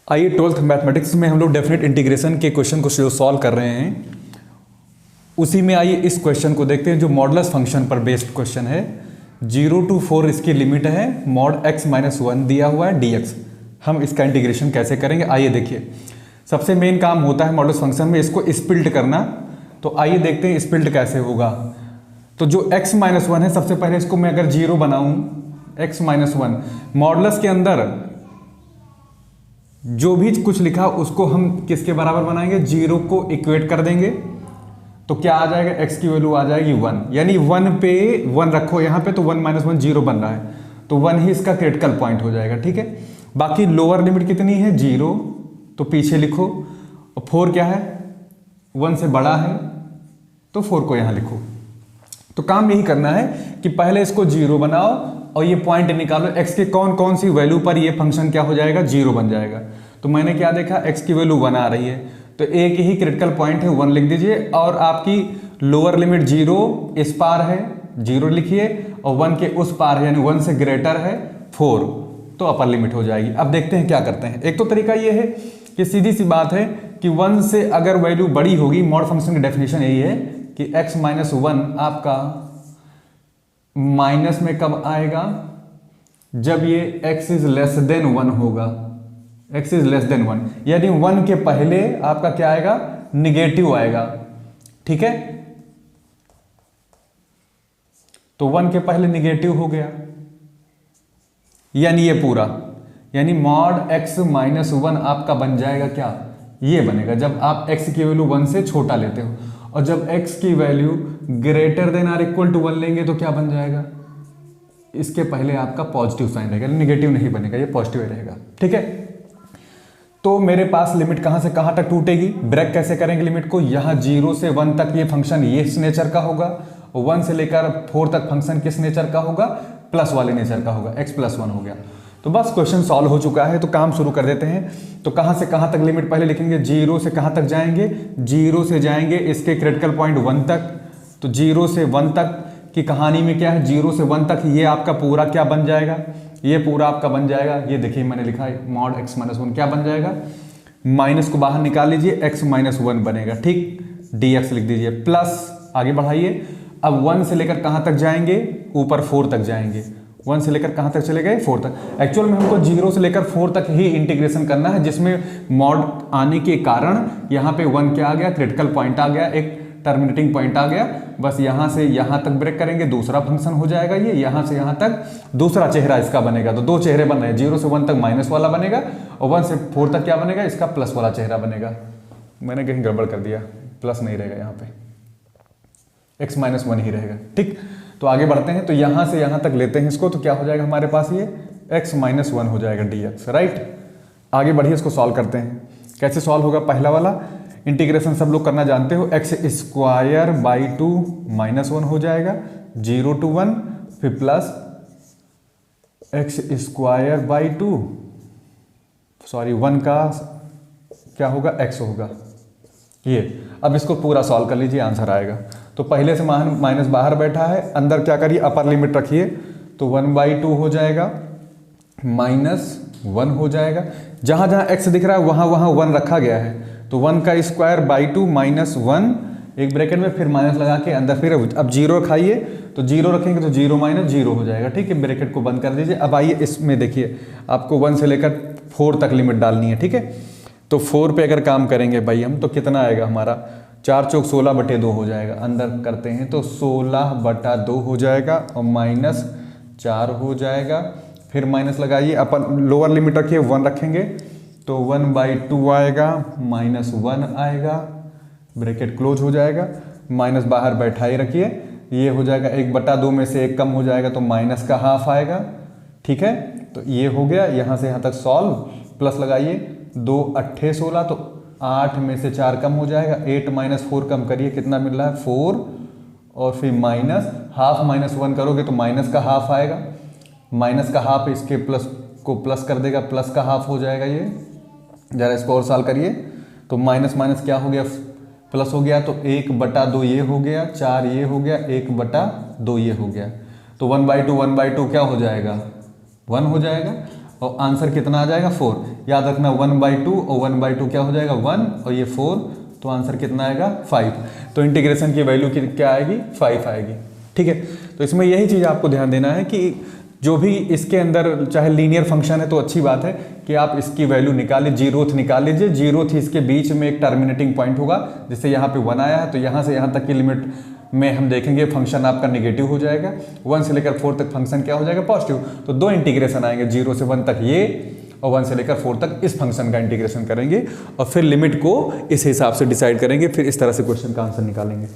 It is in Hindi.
आइए 12th मैथमेटिक्स में हम लोग डेफिनेट इंटीग्रेशन के क्वेश्चन को सॉल्व कर रहे हैं। उसी में आइए इस क्वेश्चन को देखते हैं जो मॉडुलस फंक्शन पर बेस्ड क्वेश्चन है। 0 to 4 इसकी लिमिट है, मॉड x - 1 दिया हुआ है dx। हम इसका इंटीग्रेशन कैसे करेंगे आइए देखिए। सबसे मेन काम होता है मॉडुलस फंक्शन में इसको स्प्लिट करना। तो आइए देखते हैं स्प्लिट कैसे होगा। तो जो x - 1 है, सबसे पहले इसको मैं अगर 0 बनाऊं, x - 1 मॉडुलस के अंदर जो भी कुछ लिखा उसको हम किसके बराबर बनाएंगे, 0 को इक्वेट कर देंगे। तो क्या आ जाएगा, x की वैल्यू आ जाएगी 1, यानी 1 पे 1 रखो यहाँ पे, तो 1 - 1 0 बन रहा है, तो 1 ही इसका क्रिटिकल पॉइंट हो जाएगा। ठीक है, बाकी लोअर लिमिट कितनी है 0, तो पीछे लिखो। और 4 क्या है, 1 से बड़ा है, तो 4 को यहाँ लिखो। तो काम यही करना है कि पहले इसको 0 बनाओ और ये पॉइंट निकालो x के कौन कौन सी वैल्यू पर ये फंक्शन क्या हो जाएगा, 0 बन जाएगा। तो मैंने क्या देखा, x की वैल्यू 1 आ रही है, तो एक ही क्रिटिकल पॉइंट है 1 लिख दीजिए। और आपकी लोअर लिमिट 0 इस पार है, 0 लिखिए, और 1 के उस पार है यानी 1 से ग्रेटर है 4, तो अपर लिमिट हो जाएगी। अब देखते हैं क्या करते हैं। एक तो तरीका ये है कि सीधी सी बात है कि 1 से अगर वैल्यू बड़ी होगी, मॉड फंक्शन की डेफिनेशन यही है कि x - 1 आपका माइनस में कब आएगा, जब ये x इज लेस देन 1 होगा। x इज लेस देन 1 यानी 1 के पहले आपका क्या आएगा, निगेटिव आएगा। ठीक है, तो 1 के पहले निगेटिव हो गया, यानी ये पूरा, यानी मॉड x - 1 आपका बन जाएगा क्या, ये बनेगा जब आप x की वैल्यू 1 से छोटा लेते हो। और जब x की value greater than or equal to 1 लेंगे तो क्या बन जाएगा, इसके पहले आपका पॉजिटिव साइन रहेगा, निगेटिव नहीं बनेगा, ये पॉजिटिव रहेगा। ठीक है, तो मेरे पास लिमिट कहां से कहां तक टूटेगी, ब्रेक कैसे करेंगे लिमिट को, यहां 0 से 1 तक ये फंक्शन ये इस नेचर का होगा, और 1 से लेकर 4 तक फंक्शन किस नेचर का होगा, प्लस वाले नेचर का होगा, x + 1 हो गया। तो बस क्वेश्चन सॉल्व हो चुका है, तो काम शुरू कर देते हैं। तो कहां से कहां तक लिमिट पहले लिखेंगे, 0 से कहां तक जाएंगे, 0 से जाएंगे इसके क्रिटिकल पॉइंट 1 तक। तो 0 से 1 तक की कहानी में क्या है, 0 से 1 तक ये आपका पूरा क्या बन जाएगा, ये पूरा आपका बन जाएगा, ये देखिए मैंने लिखा है मॉड x - 1 क्या बन जाएगा, माइनस को बाहर निकाल लीजिए, x - 1 बनेगा। ठीक, dx लिख दीजिए, प्लस आगे बढ़ाइए। अब 1 से लेकर कहां तक जाएंगे, ऊपर 4 तक जाएंगे। 1 से लेकर कहां तक चले गए, 4 तक। एक्चुअल में हमको 0 से लेकर 4 तक ही इंटीग्रेशन करना है, जिसमें मॉड आने के कारण यहाँ पे 1 क्या आ गया, क्रिटिकल पॉइंट आ गया, एक टर्मिनेटिंग पॉइंट आ गया। बस यहाँ से यहाँ तक ब्रेक करेंगे, दूसरा फंक्शन हो जाएगा ये, यहाँ से यहाँ तक दूसरा चेहरा इसका बनेगा। तो 2 चेहरे बन रहे हैं, 0 से 1 तक माइनस वाला बनेगा, और 1 से 4 तक क्या बनेगा, इसका प्लस वाला चेहरा बनेगा। मैंने कहीं गड़बड़ कर दिया, प्लस नहीं रहेगा यहाँ पे, x - 1 ही रहेगा। ठीक, तो आगे बढ़ते हैं। तो यहाँ से यहाँ तक लेते हैं इसको, तो क्या हो जाएगा हमारे पास, ये x - 1 हो जाएगा dx। राइट, आगे बढ़िए, इसको सॉल्व करते हैं। कैसे सॉल्व होगा, पहला वाला इंटीग्रेशन सब लोग करना जानते हो, x² / 2 - 1 हो जाएगा, 0 to 1, फिर प्लस x² / 2, सॉरी 1 का क्या होगा, x होगा ये। अब इसको पूरा सॉल्व कर लीजिए, आंसर आएगा। तो पहले से माइनस बाहर बैठा है, अंदर क्या करिए, अपर लिमिट रखिए, तो 1/2 हो जाएगा, -1 हो जाएगा। जहां जहां x दिख रहा है वहां वहां 1 रखा गया है, तो 1 का स्क्वायर / 2 -1, एक ब्रैकेट में फिर माइनस लगा के अंदर, फिर अब 0 खाइए, तो 0 रखेंगे तो 0 - 0 हो जाएगा। ठीक है, ब्रैकेट को बंद कर दीजिए। अब आइए इसमें देखिए, आपको 1 से लेकर 4 तक लिमिट डालनी है। ठीक है, तो 4 पे अगर काम करेंगे भाई हम, तो कितना आएगा हमारा, 4 चौक 16/2 हो जाएगा। अंदर करते हैं तो 16/2 हो जाएगा, और -4 हो जाएगा, फिर माइनस लगाइए, अपन लोअर लिमिट रखिए 1 रखेंगे, तो 1/2 आएगा, -1 आएगा, ब्रैकेट क्लोज हो जाएगा, माइनस बाहर बैठा ही रखिए, ये हो जाएगा 1/2 में से 1 कम हो जाएगा, तो माइनस का हाफ आएगा। ठीक है, तो ये हो गया, यहाँ से यहाँ तक सॉल्व, प्लस लगाइए, 2 × 8 = 16, तो 8 में से 4 कम हो जाएगा, 8 - 4 कम करिए, कितना मिल रहा है, 4, और फिर माइनस हाफ -1 करोगे तो माइनस का हाफ आएगा, माइनस का हाफ इसके प्लस को प्लस कर देगा, प्लस का हाफ हो जाएगा ये। जरा इसको और सॉल्व करिए, तो माइनस माइनस क्या हो गया, प्लस हो गया, तो 1/2 ये हो गया, 4 ये हो गया, 1/2 ये हो गया, तो 1/2 क्या हो जाएगा, 1 हो जाएगा। और आंसर कितना आ जाएगा 4। याद रखना 1/2 और 1/2 क्या हो जाएगा 1 और ये 4, तो आंसर कितना आएगा 5। तो इंटीग्रेशन की वैल्यू क्या आएगी 5 आएगी। ठीक है, तो इसमें यही चीज़ आपको ध्यान देना है कि जो भी इसके अंदर चाहे लीनियर फंक्शन है तो अच्छी बात है कि आप इसकी वैल्यू निकालिए, जीरोथ निकाल लीजिए। जीरोथ इसके बीच में एक टर्मिनेटिंग पॉइंट होगा, जैसे यहाँ पे 1 आया है तो यहाँ से यहाँ तक की लिमिट में हम देखेंगे फंक्शन आपका नेगेटिव हो जाएगा। 1 से लेकर 4 तक फंक्शन क्या हो जाएगा पॉजिटिव। तो 2 इंटीग्रेशन आएंगे, 0 से 1 तक ये और 1 से लेकर 4 तक इस फंक्शन का इंटीग्रेशन करेंगे और फिर लिमिट को इस हिसाब से डिसाइड करेंगे, फिर इस तरह से क्वेश्चन का आंसर निकालेंगे।